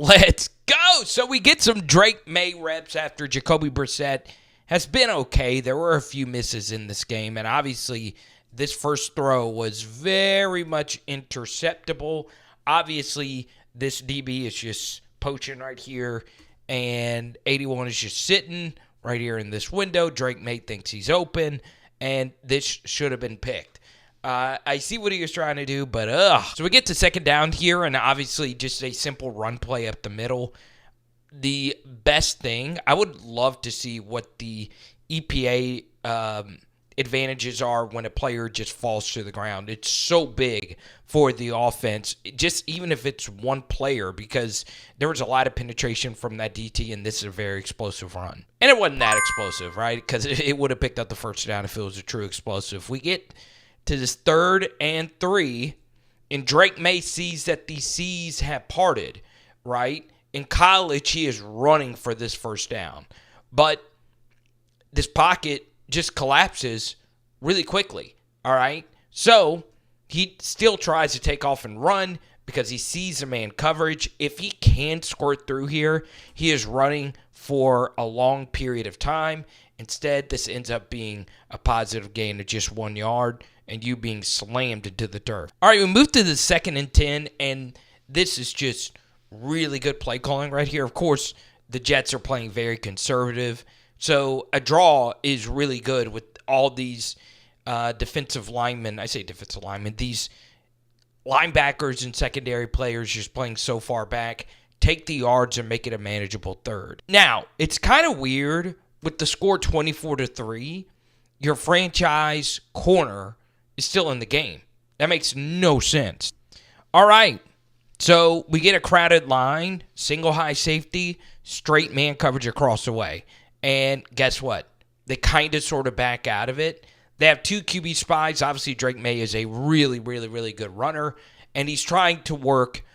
Let's go. So we get some Drake Maye reps after Jacoby Brissett has been okay. There were a few misses in this game, and obviously this first throw was very much interceptable. Obviously, this DB is just poaching right here, and 81 is just sitting right here in this window. Drake Maye thinks he's open, and this should have been picked. I see what he was trying to do, but So we get to second down here, and obviously just a simple run play up the middle. The best thing, I would love to see what the EPA advantages are when a player just falls to the ground. It's so big for the offense, just even if it's one player, because there was a lot of penetration from that DT, and this is a very explosive run. And it wasn't that explosive, right? Because it would have picked up the first down if it was a true explosive. We get to this 3rd and 3, and Drake Maye sees that the seas have parted, right? In college, he is running for this first down. But this pocket just collapses really quickly, all right? So he still tries to take off and run because he sees a man coverage. If he can squirt through here, he is running for a long period of time. Instead, this ends up being a positive gain of just 1 yard and you being slammed into the turf. All right, we move to the 2nd and 10, and this is just really good play calling right here. Of course, the Jets are playing very conservative, so a draw is really good with all these defensive linemen. I say defensive linemen. These linebackers and secondary players just playing so far back. Take the yards and make it a manageable third. Now, it's kind of weird with the score 24-3. Your franchise corner is still in the game. That makes no sense. All right. So we get a crowded line, single high safety, straight man coverage across the way. And guess what? They kind of sort of back out of it. They have 2 QB spies. Obviously, Drake Maye is a really, really, really good runner. And he's trying to work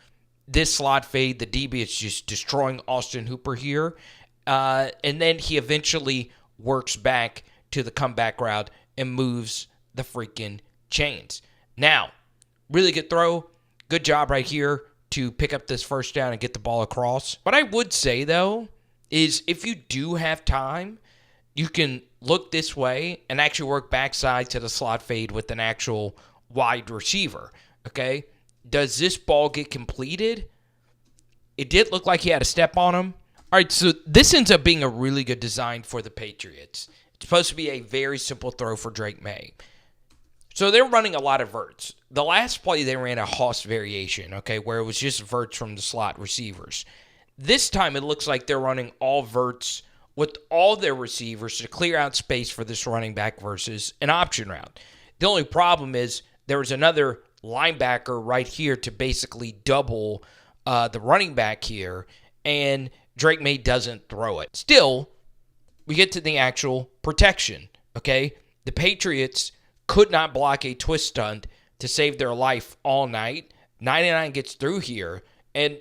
this slot fade. The DB is just destroying Austin Hooper here. And then he eventually works back to the comeback route and moves the freaking chains. Now, really good throw. Good job right here to pick up this first down and get the ball across. What I would say, though, is if you do have time, you can look this way and actually work backside to the slot fade with an actual wide receiver, okay? Does this ball get completed? It did look like he had a step on him. All right, so this ends up being a really good design for the Patriots. It's supposed to be a very simple throw for Drake Maye. So they're running a lot of verts. The last play, they ran a Hoss variation, okay, where it was just verts from the slot receivers. This time, it looks like they're running all verts with all their receivers to clear out space for this running back versus an option route. The only problem is there was another linebacker right here to basically double the running back here, and Drake Maye doesn't throw it. Still, we get to the actual protection, okay? The Patriots could not block a twist stunt to save their life all night. 99 gets through here, and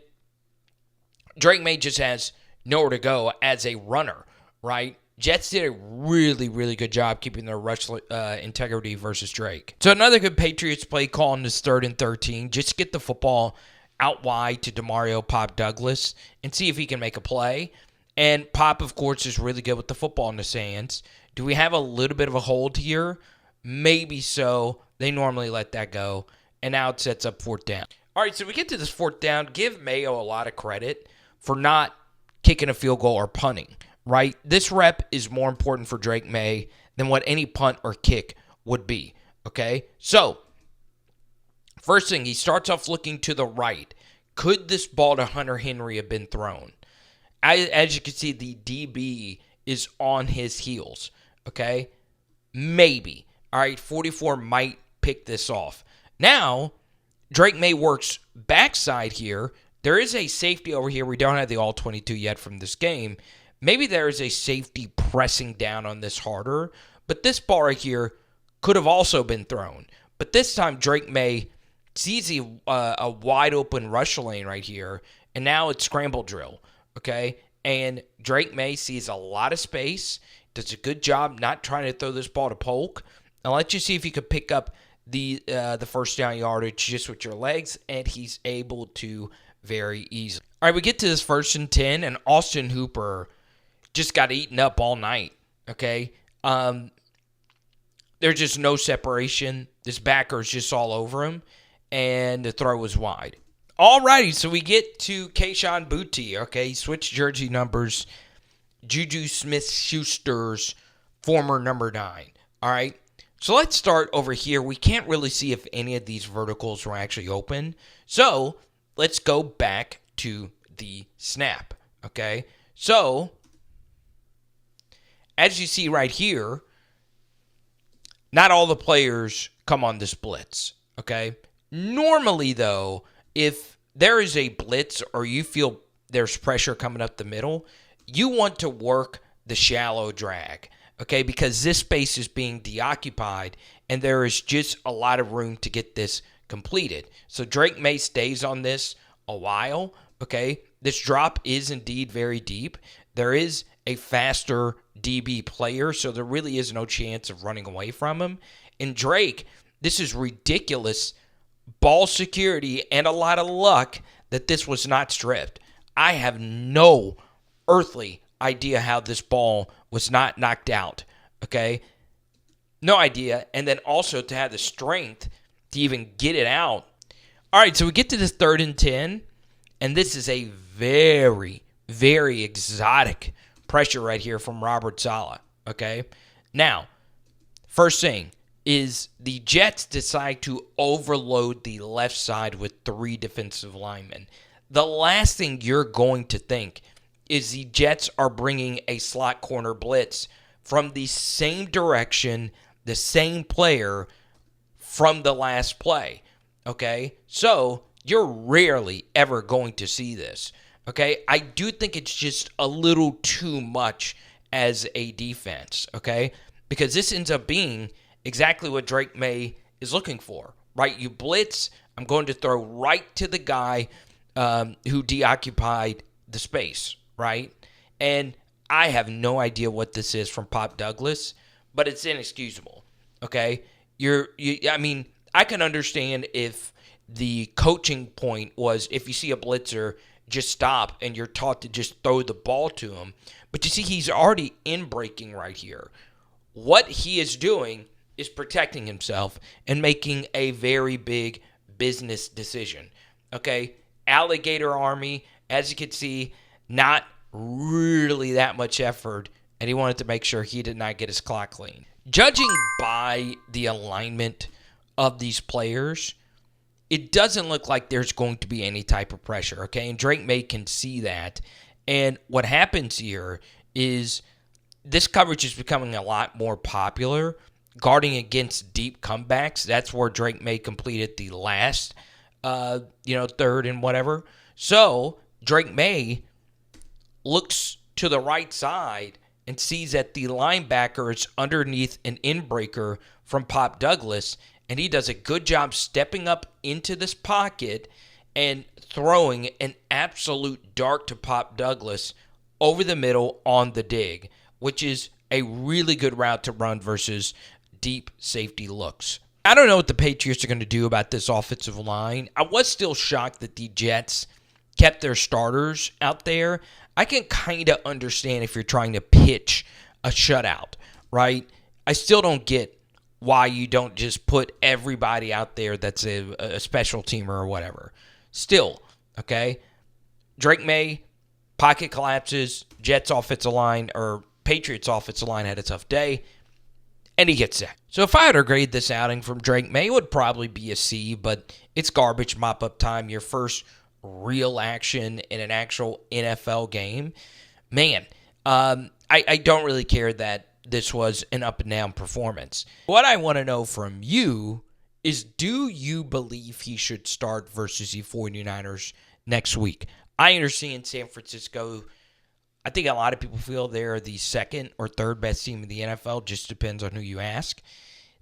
Drake Maye just has nowhere to go as a runner, right? Jets did a really, really good job keeping their rush integrity versus Drake. So another good Patriots play call in this 3rd and 13. Just get the football out wide to Demario Pop Douglas and see if he can make a play. And Pop, of course, is really good with the football in his hands. Do we have a little bit of a hold here? Maybe so. They normally let that go. And now it sets up 4th down. All right, so we get to this 4th down. Give Mayo a lot of credit for not kicking a field goal or punting, right? This rep is more important for Drake Maye than what any punt or kick would be, okay? So, first thing, he starts off looking to the right. Could this ball to Hunter Henry have been thrown? As you can see, the DB is on his heels, okay? Maybe. All right, 44 might pick this off. Now, Drake Maye works backside here. There is a safety over here. We don't have the all-22 yet from this game. Maybe there is a safety pressing down on this harder. But this ball right here could have also been thrown. But this time, Drake Maye sees a wide-open rush lane right here. And now it's scramble drill, okay? And Drake Maye sees a lot of space. Does a good job not trying to throw this ball to Polk. Now, let's just see if he could pick up the first down yardage just with your legs. And he's able to very easily. All right, we get to this 1st and 10, and Austin Hooper just got eaten up all night, okay? There's just no separation. This backer's just all over him, and the throw was wide. All righty, so we get to Kayshon Boutte, okay? He switched jersey numbers. Juju Smith-Schuster's former number 9, all right? So let's start over here. We can't really see if any of these verticals were actually open. So let's go back to the snap, okay? So as you see right here, not all the players come on this blitz, okay? Normally, though, if there is a blitz or you feel there's pressure coming up the middle, you want to work the shallow drag, okay? Because this space is being deoccupied and there is just a lot of room to get this completed. So Drake Maye stays on this a while, okay? This drop is indeed very deep. There is a faster DB player, so there really is no chance of running away from him. And Drake, this is ridiculous ball security and a lot of luck that this was not stripped. I have no earthly idea how this ball was not knocked out, okay? No idea. And then also to have the strength to even get it out. All right, so we get to this 3rd and 10, and this is a very, very exotic pressure right here from Robert Saleh, okay? Now, first thing is the Jets decide to overload the left side with 3 defensive linemen. The last thing you're going to think is the Jets are bringing a slot corner blitz from the same direction, the same player from the last play, okay? So you're rarely ever going to see this, okay? I do think it's just a little too much as a defense, okay? Because this ends up being exactly what Drake Maye is looking for, right? You blitz, I'm going to throw right to the guy who deoccupied the space, right? And I have no idea what this is from Pop Douglas, but it's inexcusable, okay? I mean, I can understand if the coaching point was if you see a blitzer, just stop, and you're taught to just throw the ball to him. But you see, he's already in breaking right here. What he is doing is protecting himself and making a very big business decision, okay? Alligator Army, as you can see, not really that much effort, and he wanted to make sure he did not get his clock clean. Judging by the alignment of these players, it doesn't look like there's going to be any type of pressure, okay? And Drake Maye can see that. And what happens here is this coverage is becoming a lot more popular. Guarding against deep comebacks, that's where Drake Maye completed the last, 3rd and whatever. So Drake Maye looks to the right side and sees that the linebacker is underneath an inbreaker from Pop Douglas, and he does a good job stepping up into this pocket and throwing an absolute dart to Pop Douglas over the middle on the dig, which is a really good route to run versus deep safety looks. I don't know what the Patriots are going to do about this offensive line. I was still shocked that the Jets kept their starters out there. I can kind of understand if you're trying to pitch a shutout, right? I still don't get why you don't just put everybody out there that's a special teamer or whatever. Still, okay? Drake Maye, pocket collapses, Jets offensive line, or Patriots offensive line had a tough day, and he gets sacked. So if I had to grade this outing from Drake Maye, it would probably be a C, but it's garbage mop-up time, your first real action in an actual NFL game. Man, I don't really care that this was an up-and-down performance. What I want to know from you is, do you believe he should start versus the 49ers next week? I understand San Francisco, I think a lot of people feel they're the second or third best team in the NFL. Just depends on who you ask.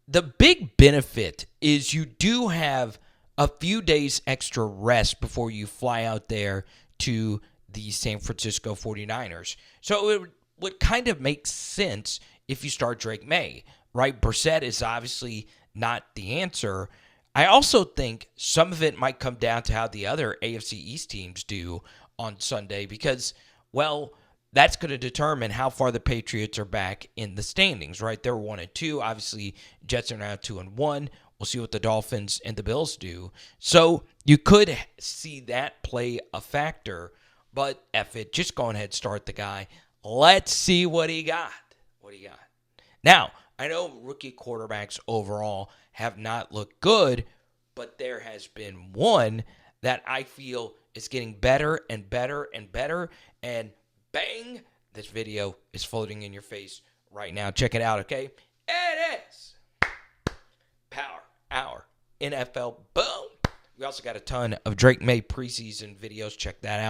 The big benefit is you do have a few days extra rest before you fly out there to the San Francisco 49ers. So it would kind of make sense if you start Drake Maye, right? Brissett is obviously not the answer. I also think some of it might come down to how the other AFC East teams do on Sunday because, well, that's going to determine how far the Patriots are back in the standings, right? They're 1-2. Obviously, Jets are now 2-1. We'll see what the Dolphins and the Bills do. So you could see that play a factor, but F it, just go ahead, start the guy. Let's see what he got. Now, I know rookie quarterbacks overall have not looked good, but there has been one that I feel is getting better and better and better. And bang, this video is floating in your face right now. Check it out, okay? It is Power Hour NFL. Boom. We also got a ton of Drake Maye preseason videos. Check that out.